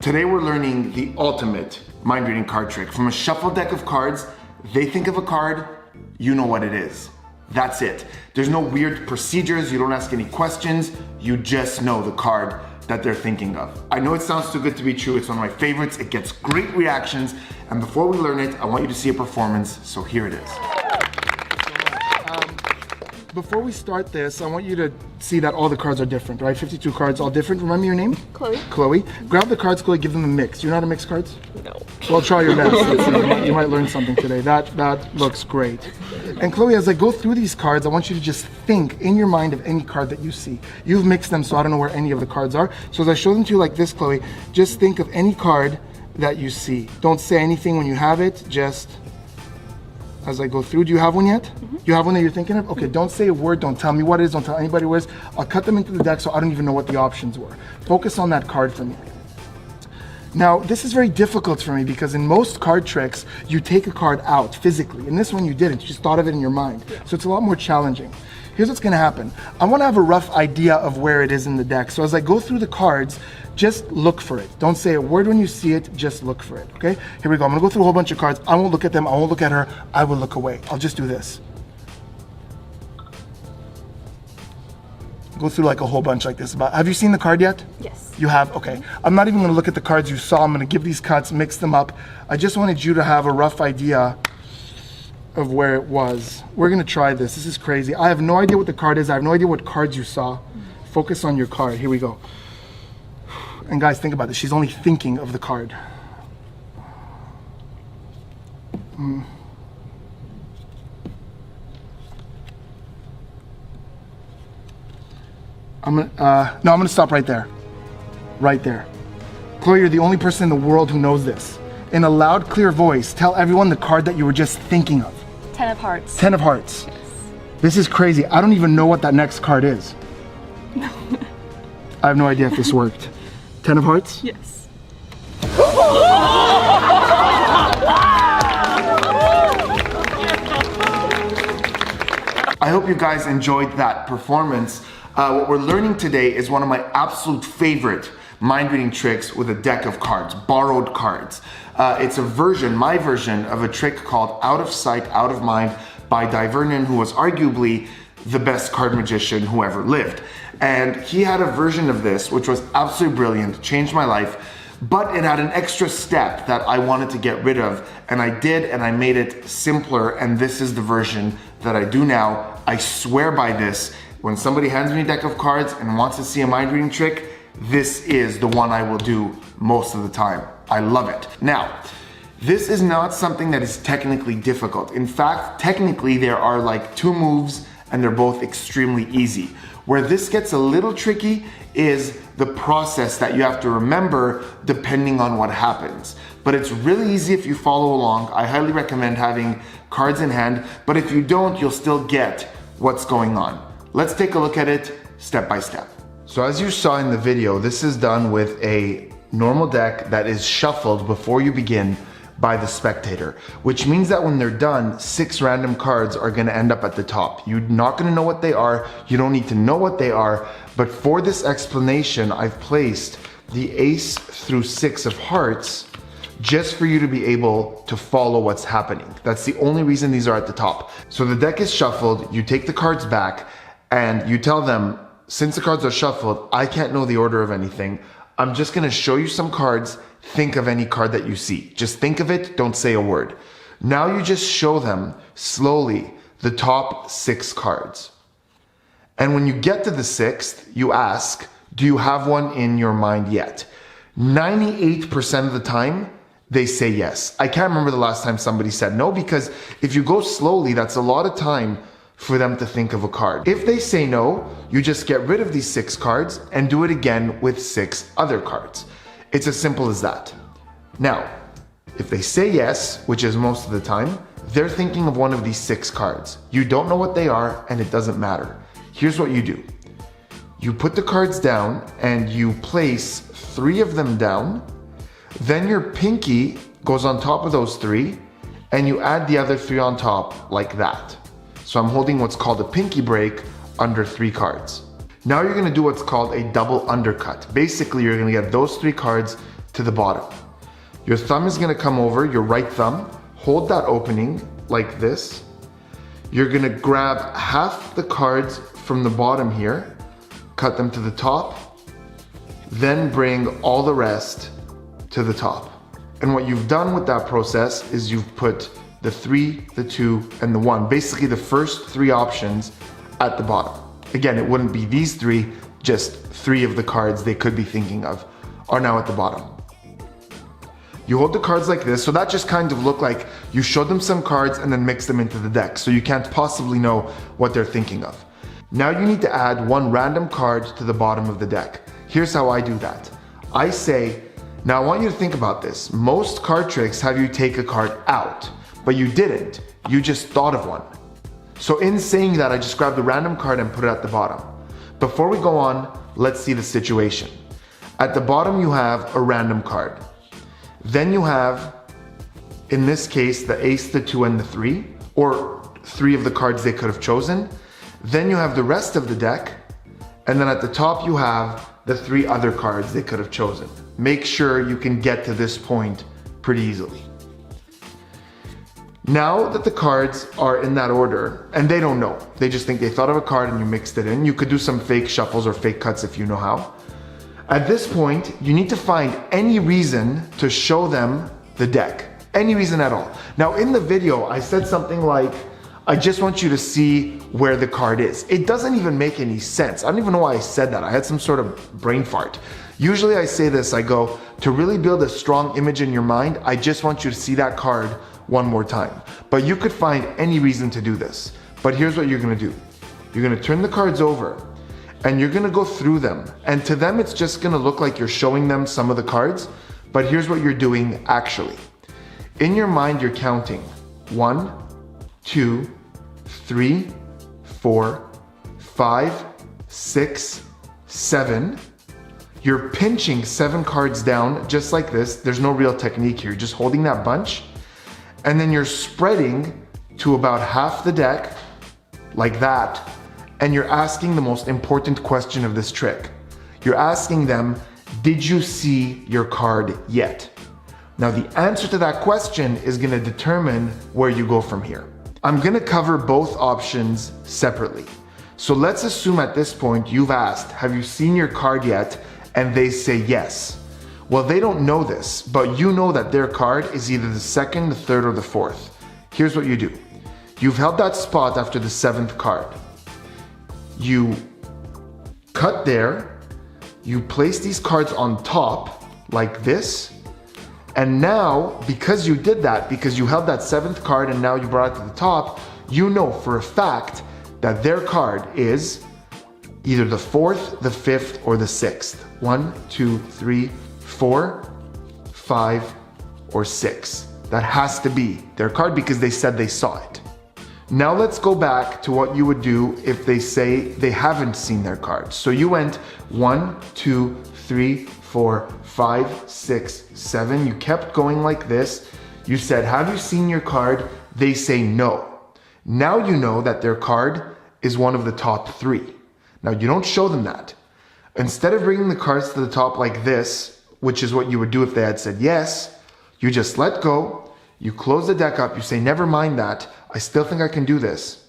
Today we're learning the ultimate mind reading card trick. From a shuffled deck of cards, they think of a card, you know what it is. That's it. There's no weird procedures, you don't ask any questions, you just know the card that they're thinking of. I know it sounds too good to be true, it's one of my favorites, it gets great reactions, and before we learn it, I want you to see a performance, so here it is. Before we start this, I want you to see that all the cards are different, right? 52 cards, all different. Remember your name? Chloe. Chloe. Grab the cards, Chloe, give them a mix. You know how to mix cards? No. Well, try your best. You might learn something today. That looks great. And Chloe, as I go through these cards, I want you to just think in your mind of any card that you see. You've mixed them, so I don't know where any of the cards are. So as I show them to you like this, Chloe, just think of any card that you see. Don't say anything when you have it, just as I go through. Do you have one yet? Mm-hmm. You have one that you're thinking of? Okay, don't say a word, don't tell me what it is, don't tell anybody what it is. I'll cut them into the deck so I don't even know what the options were. Focus on that card for me. Now, this is very difficult for me because in most card tricks, you take a card out physically. In this one, you didn't, you just thought of it in your mind. So it's a lot more challenging. Here's what's gonna happen. I wanna have a rough idea of where it is in the deck. So as I go through the cards, just look for it. Don't say a word when you see it, just look for it, okay? Here we go, I'm gonna go through a whole bunch of cards. I won't look at them, I won't look at her, I will look away. I'll just do this. Go through like a whole bunch like this. Have you seen the card yet? Yes. You have? Okay. I'm not even gonna look at the cards you saw. I'm gonna give these cuts, mix them up. I just wanted you to have a rough idea of where it was. We're gonna try this. This is crazy. I have no idea what the card is. I have no idea what cards you saw. Focus on your card. Here we go. And guys, think about this. She's only thinking of the card. I'm gonna stop right there. Right there. Chloe, you're the only person in the world who knows this. In a loud, clear voice, tell everyone the card that you were just thinking of. 10 of hearts. 10 of hearts. Yes. This is crazy. I don't even know what that next card is. No. I have no idea if this worked. 10 of hearts? Yes. I hope you guys enjoyed that performance. What we're learning today is one of my absolute favorite mind reading tricks with a deck of cards, borrowed cards. It's a version, my version of a trick called Out of Sight, Out of Mind by Di Vernon, who was arguably the best card magician who ever lived. And he had a version of this, which was absolutely brilliant, changed my life, but it had an extra step that I wanted to get rid of, and I did, and I made it simpler, and this is the version that I do now. I swear by this. When somebody hands me a deck of cards and wants to see a mind reading trick, this is the one I will do most of the time. I love it. Now, this is not something that is technically difficult. In fact, technically there are like 2 moves and they're both extremely easy. Where this gets a little tricky is the process that you have to remember depending on what happens. But it's really easy if you follow along. I highly recommend having cards in hand, but if you don't, you'll still get what's going on. Let's take a look at it step by step. So as you saw in the video, this is done with a normal deck that is shuffled before you begin by the spectator, which means that when they're done, 6 random cards are gonna end up at the top. You're not gonna know what they are, you don't need to know what they are, but for this explanation, I've placed the ace through 6 of hearts just for you to be able to follow what's happening. That's the only reason these are at the top. So the deck is shuffled, you take the cards back, and you tell them, since the cards are shuffled, I can't know the order of anything. I'm just gonna show you some cards. Think of any card that you see. Just think of it, don't say a word. Now you just show them slowly the top 6 cards. And when you get to the 6th, you ask, do you have one in your mind yet? 98% of the time, they say yes. I can't remember the last time somebody said no, because if you go slowly, that's a lot of time for them to think of a card. If they say no, you just get rid of these 6 cards and do it again with 6 other cards. It's as simple as that. Now, if they say yes, which is most of the time, they're thinking of one of these 6 cards. You don't know what they are, and it doesn't matter. Here's what you do. You put the cards down and you place 3 of them down. Then your pinky goes on top of those 3 and you add the other 3 on top like that. So I'm holding what's called a pinky break under 3 cards. Now you're gonna do what's called a double undercut. Basically, you're gonna get those 3 cards, to the bottom. Your thumb is gonna come over, your right thumb, hold that opening like this. You're gonna grab half the cards from the bottom here, cut them to the top, then bring all the rest to the top. And what you've done with that process is you've put the 3, the 2, and the 1, basically the first 3 options at the bottom. Again, it wouldn't be these 3, just 3 of the cards they could be thinking of are now at the bottom. You hold the cards like this, so that just kind of looked like you showed them some cards and then mixed them into the deck, so you can't possibly know what they're thinking of. Now you need to add 1 random card to the bottom of the deck. Here's how I do that. I say, now I want you to think about this. Most card tricks have you take a card out, but you didn't. You just thought of one. So in saying that, I just grabbed a random card and put it at the bottom. Before we go on, let's see the situation. At the bottom you have a random card. Then you have, in this case, the ace, the 2, and the 3, or 3 of the cards they could have chosen. Then you have the rest of the deck, and then at the top you have the 3 other cards they could have chosen. Make sure you can get to this point pretty easily. Now that the cards are in that order, and they don't know, they just think they thought of a card and you mixed it in. You could do some fake shuffles or fake cuts if you know how. At this point, you need to find any reason to show them the deck. Any reason at all. Now in the video, I said something like, I just want you to see where the card is. It doesn't even make any sense. I don't even know why I said that. I had some sort of brain fart. Usually I say this, I go, to really build a strong image in your mind, I just want you to see that card one more time. But you could find any reason to do this. But here's what you're gonna do. You're gonna turn the cards over and you're gonna go through them. And to them, it's just gonna look like you're showing them some of the cards, but here's what you're doing actually. In your mind, you're counting 1, 2, 3, 4, 5, 6, 7. You're pinching 7 cards down just like this. There's no real technique here, just holding that bunch. And then you're spreading to about half the deck, like that. And you're asking the most important question of this trick. You're asking them, did you see your card yet? Now the answer to that question is gonna determine where you go from here. I'm gonna cover both options separately. So let's assume at this point you've asked, have you seen your card yet? And they say yes. Well, they don't know this, but you know that their card is either the 2nd, the 3rd, or the 4th. Here's what you do. You've held that spot after the 7th card. You cut there, you place these cards on top, like this, and now, because you did that, because you held that 7th card and now you brought it to the top, you know for a fact that their card is either the 4th, the 5th, or the 6th. 1, 2, 3, 4, 5, or 6. That has to be their card because they said they saw it. Now let's go back to what you would do if they say they haven't seen their card. So you went 1, 2, 3, 4, 5, 6, 7. You kept going like this. You said, have you seen your card? They say no. Now you know that their card is one of the top 3. Now you don't show them that. Instead of bringing the cards to the top like this, which is what you would do if they had said yes, you just let go, you close the deck up, you say, never mind that, I still think I can do this.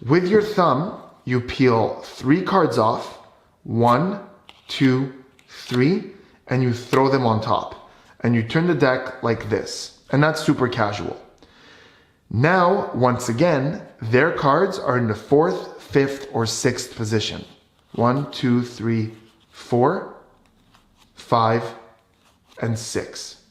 With your thumb, you peel 3 cards off, 1, 2, 3, and you throw them on top. And you turn the deck like this. And that's super casual. Now, once again, their cards are in the 4th, 5th, or 6th position. 1, 2, 3, 4, 5, and 6.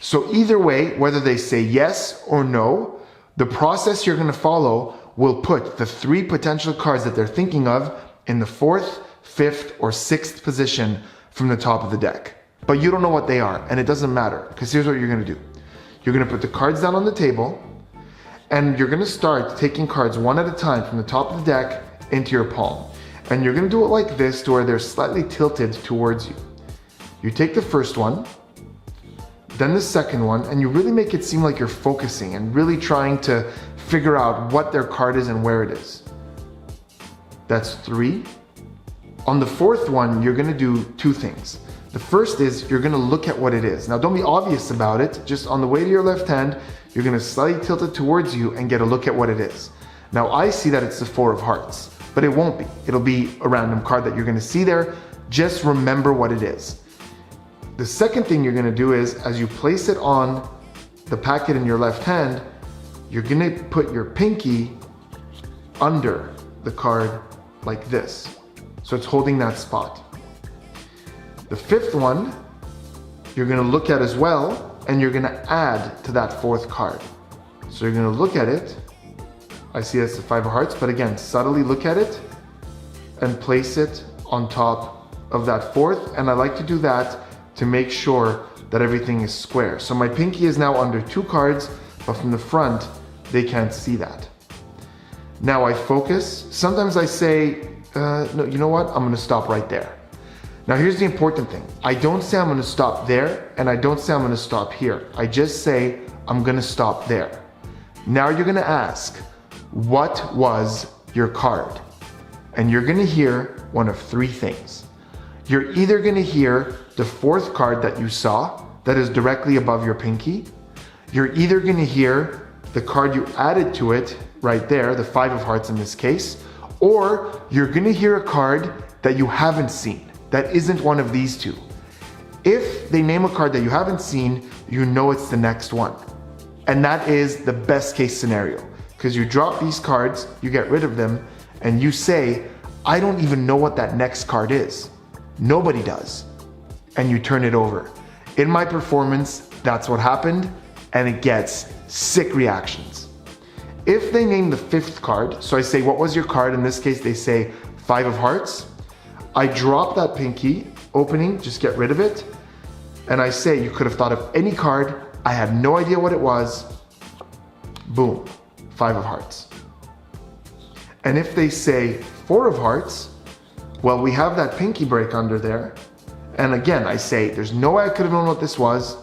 So either way, whether they say yes or no, the process you're gonna follow will put the 3 potential cards that they're thinking of in the 4th, 5th, or 6th position from the top of the deck. But you don't know what they are, and it doesn't matter, because here's what you're gonna do. You're gonna put the cards down on the table, and you're gonna start taking cards one at a time from the top of the deck into your palm. And you're gonna do it like this to where they're slightly tilted towards you. You take the first one, then the second one, and you really make it seem like you're focusing and really trying to figure out what their card is and where it is. That's 3. On the 4th one, you're gonna do 2 things. The first is you're gonna look at what it is. Now don't be obvious about it, just on the way to your left hand, you're gonna slightly tilt it towards you and get a look at what it is. Now I see that it's the 4 of hearts, but it won't be. It'll be a random card that you're gonna see there. Just remember what it is. The second thing you're gonna do is, as you place it on the packet in your left hand, you're gonna put your pinky under the card like this. So it's holding that spot. The fifth one, you're gonna look at as well, and you're gonna add to that 4th card. So you're gonna look at it. I see it's the 5 of hearts, but again, subtly look at it and place it on top of that 4th. And I like to do that to make sure that everything is square. So my pinky is now under 2 cards, but from the front, they can't see that. Now I focus. Sometimes I say, no, you know what? I'm gonna stop right there. Now here's the important thing. I don't say I'm gonna stop there, and I don't say I'm gonna stop here. I just say, I'm gonna stop there. Now you're gonna ask, what was your card? And you're gonna hear one of 3 things. You're either gonna hear the 4th card that you saw that is directly above your pinky. You're either gonna hear the card you added to it right there, the 5 of hearts in this case, or you're gonna hear a card that you haven't seen, that isn't one of these 2. If they name a card that you haven't seen, you know it's the next one. And that is the best case scenario, because you drop these cards, you get rid of them, and you say, I don't even know what that next card is. Nobody does. And you turn it over. In my performance, that's what happened, and it gets sick reactions. If they name the 5th card, so I say, what was your card? In this case, they say 5 of hearts. I drop that pinky opening, just get rid of it. And I say, you could have thought of any card. I had no idea what it was. Boom, 5 of hearts. And if they say 4 of hearts, well, we have that pinky break under there. And again, I say, there's no way I could have known what this was.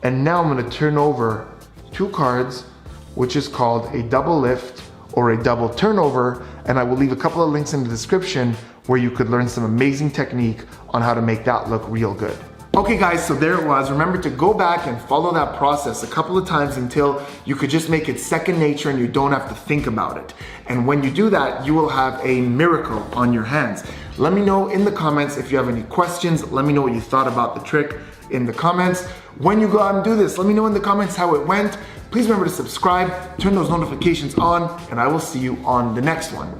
And now I'm gonna turn over 2 cards, which is called a double lift or a double turnover. And I will leave a couple of links in the description where you could learn some amazing technique on how to make that look real good. Okay guys, so there it was. Remember to go back and follow that process a couple of times until you could just make it second nature and you don't have to think about it. And when you do that, you will have a miracle on your hands. Let me know in the comments if you have any questions. Let me know what you thought about the trick in the comments. When you go out and do this, let me know in the comments how it went. Please remember to subscribe, turn those notifications on, and I will see you on the next one.